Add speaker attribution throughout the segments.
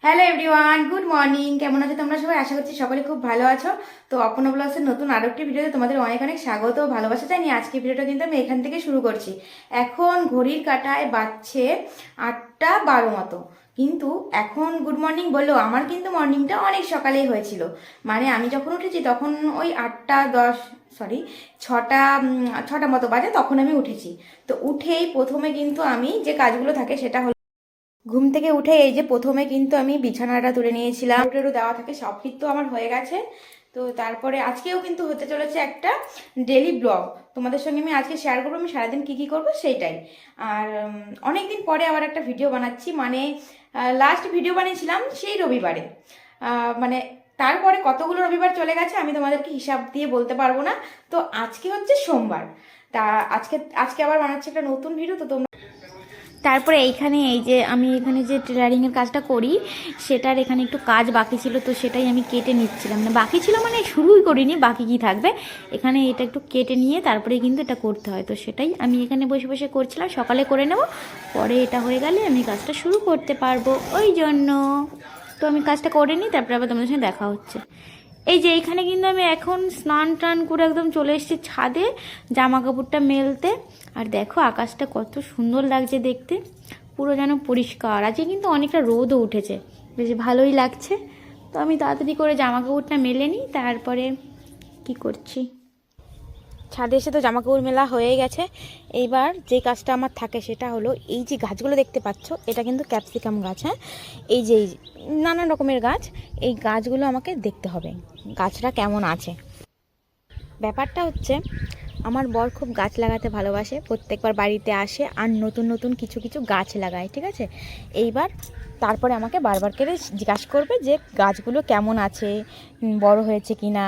Speaker 1: Hello everyone, good morning. কেমন আছো তোমরা সবাই? আশা করছি সকলে খুব ভালো আছো। তো অপর্ণা ব্লগসের নতুন আরো একটি ভিডিওতে তোমাদের অনেক অনেক স্বাগত ও ভালোবাসা জানিয়ে আজকে ভিডিওটা কিন্তু আমি এখান থেকে শুরু করছি। এখন ঘড়ির কাঁটায় বাজছে 8টা 12 মতো, কিন্তু এখন গুড মর্নিং বললেও আমার কিন্তু মর্নিংটা অনেক সকালেই হয়েছিল। মানে আমি যখন উঠেছি তখন ওই 8টা 10, সরি, 6টা মতো বাজে, তখন আমি উঠেছি। তো উঠেই প্রথমে কিন্তু আমি যে কাজগুলো থাকে সেটা হলো ঘুম থেকে উঠে এই যে প্রথমে কিন্তু আমি বিছানাটা তুলে নিয়েছিলাম, ঝাড়ু দেওয়া থাকে, সব কিছু আমার হয়ে গেছে। তো তারপরে আজকেও কিন্তু হতে চলেছে একটা ডেলি ব্লগ, তোমাদের সঙ্গে আমি আজকে শেয়ার করবো আমি সারাদিন কী কী করবো সেইটাই। আর অনেক দিন পরে আবার একটা ভিডিও বানাচ্ছি, মানে লাস্ট ভিডিও বানিয়েছিলাম সেই রবিবারে, মানে তারপরে কতগুলো রবিবার চলে গেছে আমি তোমাদেরকে হিসাব দিয়ে বলতে পারবো না। তো আজকে হচ্ছে সোমবার, তা আজকে আজকে আবার বানাচ্ছি একটা নতুন ভিডিও। তো তারপরে এইখানে এই যে আমি এখানে যে টেলারিংয়ের কাজটা করি সেটার এখানে একটু কাজ বাকি ছিল, তো সেটাই আমি কেটে নিচ্ছিলাম। মানে বাকি ছিল মানে শুরুই করিনি, বাকি কি থাকবে, এখানে এটা একটু কেটে নিয়ে তারপরে কিন্তু এটা করতে হয়। তো সেটাই আমি এখানে বসে বসে করছিলাম, সকালে করে নেব, পরে এটা হয়ে গেলে আমি কাজটা শুরু করতে পারবো, ওই জন্য। তো আমি কাজটা করে নিই, তারপরে আবার তোমাদের সঙ্গে দেখা হচ্ছে। এই যে এইখানে কিন্তু আমি এখন স্নান টান করে একদম চলে এসেছি ছাদে জামা কাপড়টা মেলতে। আর দেখো আকাশটা কত সুন্দর লাগছে দেখতে, পুরো যেন পরিষ্কার। আজকে কিন্তু অনেকটা রোদও উঠেছে, বেশ ভালোই লাগছে। তো আমি তাড়াতাড়ি করে জামা কাপড়টা মেলে নিই, তারপরে কি করছি, ছাদে এসে তো জামা কাপড় মেলা হয়ে গেছে। এইবার যে কাজটা আমার থাকে সেটা হলো এই যে গাছগুলো দেখতে পাচ্ছ, এটা কিন্তু ক্যাপসিকাম গাছ। হ্যাঁ, এই যে নানা রকমের গাছ, এই গাছগুলো আমাকে দেখতে হবে গাছটা কেমন আছে। ব্যাপারটা হচ্ছে আমার বর খুব গাছ লাগাতে ভালোবাসে, প্রত্যেকবার বাড়িতে আসে আর নতুন নতুন কিছু কিছু গাছ লাগায়, ঠিক আছে। এইবার তারপরে আমাকে বারবার করে জিজ্ঞাসা করবে যে গাছগুলো কেমন আছে, বড় হয়েছে কি না।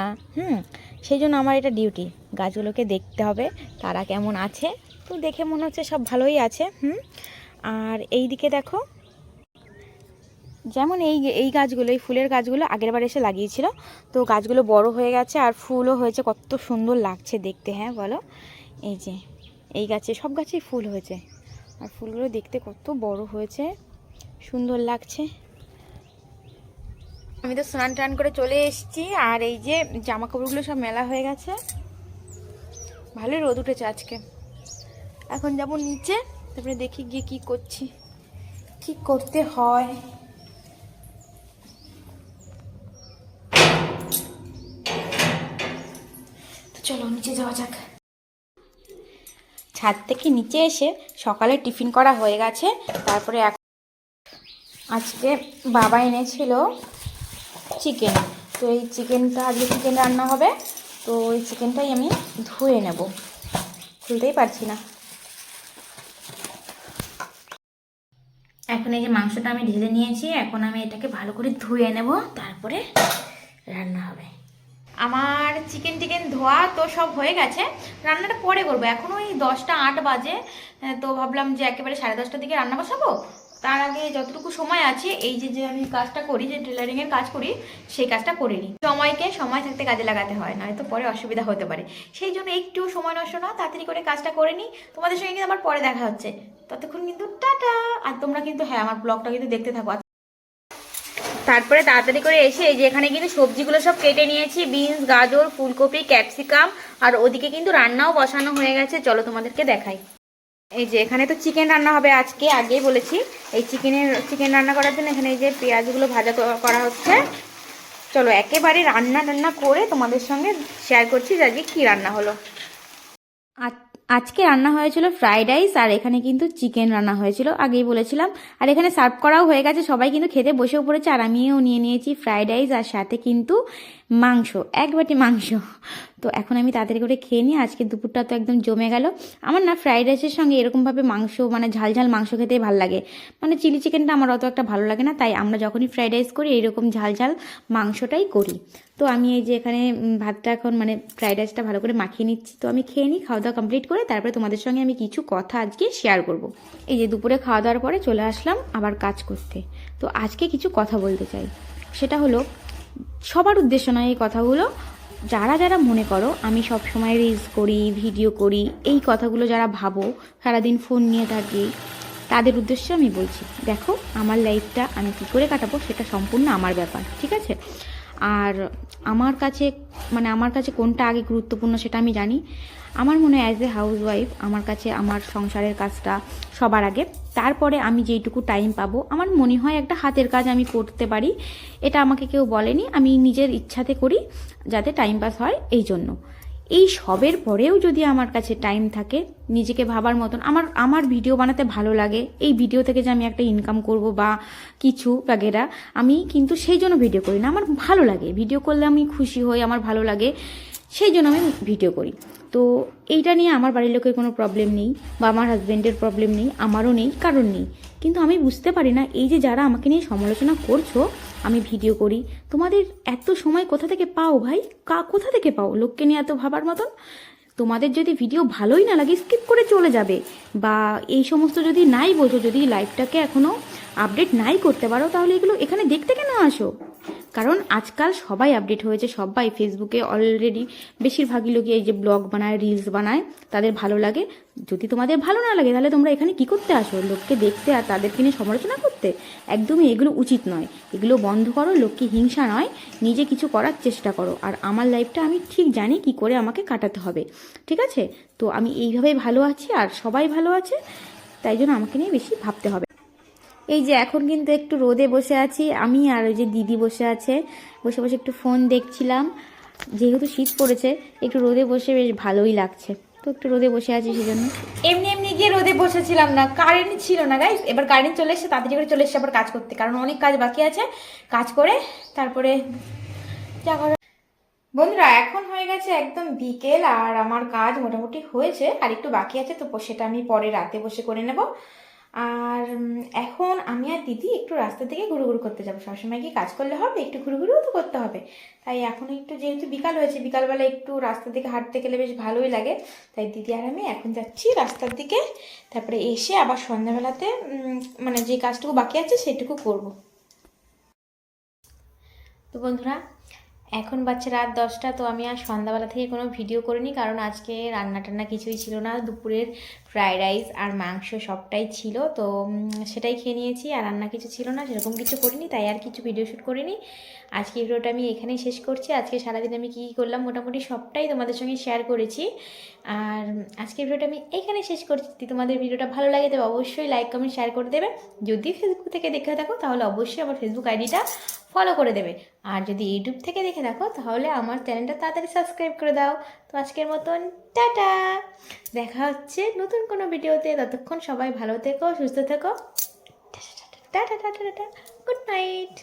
Speaker 1: সেই জন্য আমার এটা ডিউটি, গাছগুলোকে দেখতে হবে তারা কেমন আছে। তো দেখে মনে হচ্ছে সব ভালোই আছে। আর এই দিকে দেখো, যেমন এই এই গাছগুলো, এই ফুলের গাছগুলো আগের বার এসে লাগিয়েছিল, তো গাছগুলো বড় হয়ে গেছে আর ফুলও হয়েছে, কত সুন্দর লাগছে দেখতে। হ্যাঁ বলো, এই যে এই গাছে, সব গাছেই ফুল হয়েছে আর ফুলগুলো দেখতে কত বড় হয়েছে, সুন্দর লাগছে। আমি তো স্নান টান করে চলে এসেছি, আর এই যে জামা কাপড়গুলো সব মেলা হয়ে গেছে, ভালোই রোদ উঠেছে আজকে। এখন যাবো নিচে, তারপরে দেখি গিয়ে কি করছি, কি করতে হয়। তো চলো নিচে যাওয়া যাক। ছাদ থেকে নিচে এসে সকালে টিফিন করা হয়ে গেছে। তারপরে আজকে বাবা এনেছিল চিকেন, তো এই চিকেনটা আজকে চিকেন রান্না হবে। তো ওই চিকেনটাই আমি ধুয়ে নেব, খুলতেই পারছি না। এখন এই যে মাংসটা আমি ঢেলে নিয়েছি, এখন আমি এটাকে ভালো করে ধুয়ে নেব, তারপরে রান্না হবে। আমার চিকেন টিকেন ধোয়া তো সব হয়ে গেছে, রান্নাটা পরে করবো। এখন ওই 10টা 8 বাজে, তো ভাবলাম যে একেবারে 10:30টার দিকে রান্না বসাবো। তার আগে যতটুকু সময় আছে এই যে যে আমি কাজটা করি, যে টেলারিংয়ের কাজ করি, সেই কাজটা করে নিই। সময়কে সময় থাকতে কাজে লাগাতে হয়, নয়তো পরে অসুবিধা হতে পারে। সেই জন্য একটু সময় নষ্ট না, তাড়াতাড়ি করে কাজটা করে নিই। তোমাদের সঙ্গে কিন্তু আমার পরে দেখা হচ্ছে, ততক্ষণ কিন্তু টাটা। আর তোমরা কিন্তু হ্যাঁ আমার ব্লগটা কিন্তু দেখতে থাকো। তারপরে তাড়াতাড়ি করে এসে এই যে এখানে কিন্তু সবজিগুলো সব কেটে নিয়েছি, বিনস, গাজর, ফুলকপি, ক্যাপসিকাম। আর ওদিকে কিন্তু রান্নাও বসানো হয়ে গেছে, চলো তোমাদেরকে দেখাই। এই যে এখানে তো চিকেন রান্না হবে আজকে, আগেই বলেছি। এই চিকেন রান্না করার জন্য এখানে এই যে পেঁয়াজগুলো ভাজা করা হচ্ছে। চলো একেবারে রান্না টান্না করে তোমাদের সঙ্গে শেয়ার করছি যে আজকে কী রান্না হলো। আজকে রান্না হয়েছিল ফ্রাইড রাইস, আর এখানে কিন্তু চিকেন রান্না হয়েছিল, আগেই বলেছিলাম। আর এখানে সার্ভ করাও হয়ে গেছে, সবাই কিন্তু খেতে বসেও পড়েছে। আর আমিও নিয়ে নিয়েছি ফ্রাইড রাইস, আর সাথে কিন্তু মাংস, 1 বাটি মাংস। তো এখন আমি তাড়াতাড়ি করে খেয়ে নিই, আজকে দুপুরটা তো একদম জমে গেল। আমার না ফ্রাইড রাইসের সঙ্গে এরকমভাবে মাংস, মানে ঝাল ঝাল মাংস খেতেই ভালো লাগে। মানে চিলি চিকেনটা আমার অত একটা ভালো লাগে না, তাই আমরা যখনই ফ্রাইড রাইস করি এইরকম ঝাল ঝাল মাংসটাই করি। তো আমি এই যে এখানে ভাতটা এখন মানে ফ্রাইড রাইসটা ভালো করে মাখিয়ে নিচ্ছি। তো আমি খেয়ে নিই, খাওয়া দাওয়া কমপ্লিট করে তারপরে তোমাদের সঙ্গে আমি কিছু কথা আজকে শেয়ার করব। এই যে দুপুরে খাওয়া দাওয়ার পরে চলে আসলাম আবার কাজ করতে। তো আজকে কিছু কথা বলতে চাই, সেটা হলো সবার উদ্দেশ্য নয় এই কথাগুলো। যারা যারা মনে করো আমি সব সময় রিলস করি, ভিডিও করি, এই কথাগুলো যারা ভাবো, সারাদিন ফোন নিয়ে থাকি, তাদের উদ্দেশ্যে আমি বলছি, দেখো আমার লাইফটা আমি কী করে কাটাবো সেটা সম্পূর্ণ আমার ব্যাপার, ঠিক আছে? আর আমার কাছে কোনটা আগে গুরুত্বপূর্ণ সেটা আমি জানি। আমার মনে হয় অ্যাজ এ হাউসওয়াইফ আমার কাছে আমার সংসারের কাজটা সবার আগে, তারপরে আমি যেইটুকু টাইম পাবো আমার মনে হয় একটা হাতের কাজ আমি করতে পারি, এটা আমাকে কেউ বলেনি, আমি নিজের ইচ্ছাতে করি যাতে টাইম পাস হয়। এই জন্য এই সবের পরেও যদি আমার কাছে টাইম থাকে নিজেকে ভাবার মতন, আমার ভিডিও বানাতে ভালো লাগে, এই ভিডিও থেকে যে আমি একটা ইনকাম করব বা কিছু বাগেরা, আমি কিন্তু সেই জন্য ভিডিও করি না, আমার ভালো লাগে ভিডিও করলে, আমি খুশি হই, আমার ভালো লাগে, সেই জন্য আমি ভিডিও করি। তো এইটা নিয়ে আমার বাড়ির লোকের কোনো প্রবলেম নেই বা আমার হাজব্যান্ডের প্রবলেম নেই, আমারও নেই, কারণ নেই। কিন্তু আমি বুঝতে পারি না এই যে যারা আমাকে নিয়ে সমালোচনা করছো, আমি ভিডিও করি, তোমাদের এত সময় কোথা থেকে পাও ভাই? কোথা থেকে পাও লোককে নিয়ে এত ভাবার মতন? তোমাদের যদি ভিডিও ভালোই না লাগে স্কিপ করে চলে যাবে, বা এই সমস্ত যদি নাই বোঝো, যদি লাইফটাকে এখনও আপডেট নাই করতে পারো, তাহলে এগুলো এখানে দেখতে কেন আসো? কারণ আজকাল সবাই আপডেট হয়েছে, সবাই ফেসবুকে অলরেডি বেশিরভাগই লোকই এই যে ব্লগ বানায়, রিলস বানায়, তাদের ভালো লাগে। যদি তোমাদের ভালো না লাগে তাহলে তোমরা এখানে কি করতে আসো? লোককে দেখতে আর তাদেরকে নিয়ে সমালোচনা করতে? একদমই এগুলো উচিত নয়, এগুলো বন্ধ করো। লোককে হিংসা নয়, নিজে কিছু করার চেষ্টা করো। আর আমার লাইফটা আমি ঠিক জানি কি করে আমাকে কাটাতে হবে, ঠিক আছে? তো আমি এইভাবেই ভালো আছি আর সবাই ভালো আছে, তাই জন্য আমাকে নিয়ে বেশি ভাবতে হবে। এই যে এখন কিন্তু একটু রোদে বসে আছি আমি, আর ওই যে দিদি বসে আছে, বসে বসে একটু ফোন দেখছিলাম। যেহেতু শীত পড়েছে একটু রোদে বসে বেশ ভালোই লাগছে, তো একটু রোদে বসে আছি সেজন্য। এমনি এমনি গিয়ে রোদে বসেছিলাম না, কারেন্ট ছিল না গাইস। এবার কারেন্ট চলে এসেছে, তাড়াতাড়ি করে চলে এসেছে আবার কাজ করতে, কারণ অনেক কাজ বাকি আছে। কাজ করে তারপরে যা করার। বন্ধুরা এখন হয়ে গেছে একদম বিকেল, আর আমার কাজ মোটামুটি হয়েছে, আর একটু বাকি আছে, তো সেটা আমি পরে রাতে বসে করে নেব। আর এখন আমি আর দিদি একটু রাস্তা থেকে ঘুরুঘুরু করতে যাবো। সবসময় কি কাজ করলে হবে? একটু ঘুরুঘুরুও তো করতে হবে। তাই এখন একটু, যেহেতু বিকাল হয়েছে, বিকালবেলা একটু রাস্তা থেকে হাঁটতে গেলে বেশ ভালোই লাগে। তাই দিদি আর আমি এখন যাচ্ছি রাস্তার দিকে, তারপরে এসে আবার সন্ধ্যাবেলাতে মানে যে কাজটুকু বাকি আছে সেটুকু করব। তো বন্ধুরা এখন বাচ্চা রাত 10টা, তো আমি আর সন্ধ্যাবেলা থেকে কোনো ভিডিও করিনি, কারণ আজকে রান্না টান্না কিছুই ছিল না। দুপুরের ফ্রাইড রাইস আর মাংস সবটাই ছিল, তো সেটাই খেয়ে নিয়েছি, আর রান্না কিছু ছিল না, সেরকম কিছু করিনি, তাই আর কিছু ভিডিও শ্যুট করিনি। আজকে ভিডিওটা আমি এখানেই শেষ করছি। আজকে সারাদিন আমি কী করলাম মোটামুটি সবটাই তোমাদের সঙ্গে শেয়ার করেছি, আর আজকের ভিডিওটা আমি এখানে শেষ করছি। যদি তোমাদের ভিডিওটা ভালো লাগে তবে অবশ্যই লাইক কমেন্ট শেয়ার করে দেবে। যদি ফেসবুক থেকে দেখে থাকো তাহলে অবশ্যই আমার ফেসবুক আইডিটা ফলো করে দেবে, আর যদি ইউটিউব থেকে দেখে থাকো তাহলে আমার চ্যানেলটা তাড়াতাড়ি সাবস্ক্রাইব করে দাও। তো আজকের মতন টাটা, দেখা হচ্ছে নতুন কোনো ভিডিওতে। ততক্ষণ সবাই ভালো থেকো, সুস্থ থেকো। Tata tata tata, good night.